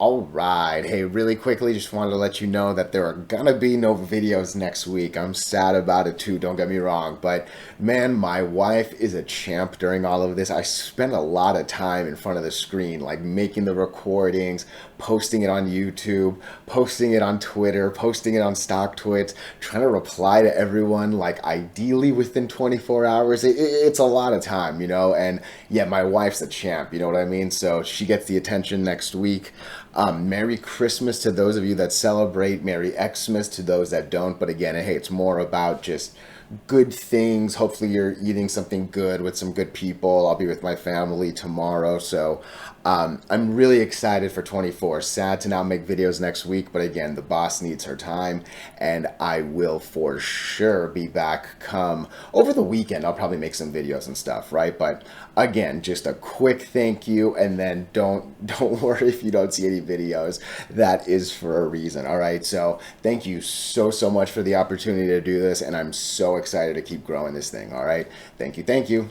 All right. Hey, really quickly, just wanted to let you know that there are gonna be no videos next week. I'm sad about it too, don't get me wrong. But man, my wife is a champ during all of this. I spent a lot of time in front of the screen, like making the recordings, posting it on YouTube, posting it on Twitter, posting it on StockTwits, trying to reply to everyone, like ideally within 24 hours. It's a lot of time, And yeah, my wife's a champ, you know what I mean? So she gets the attention next week. Merry Christmas to those of you that celebrate. Merry Xmas to those that don't. But again, hey, it's more about just good things. Hopefully, you're eating something good with some good people. I'll be with my family tomorrow. So I'm really excited for 24. Sad to not make videos next week. But again, the boss needs her time. And I will for sure be back come over the weekend. I'll probably make some videos and stuff, right? But again, just a quick thank you. And then don't worry if you don't see any videos. That is for a reason. All right. So thank you so much for the opportunity to do this. And I'm so excited to keep growing this thing. All right. Thank you. Thank you.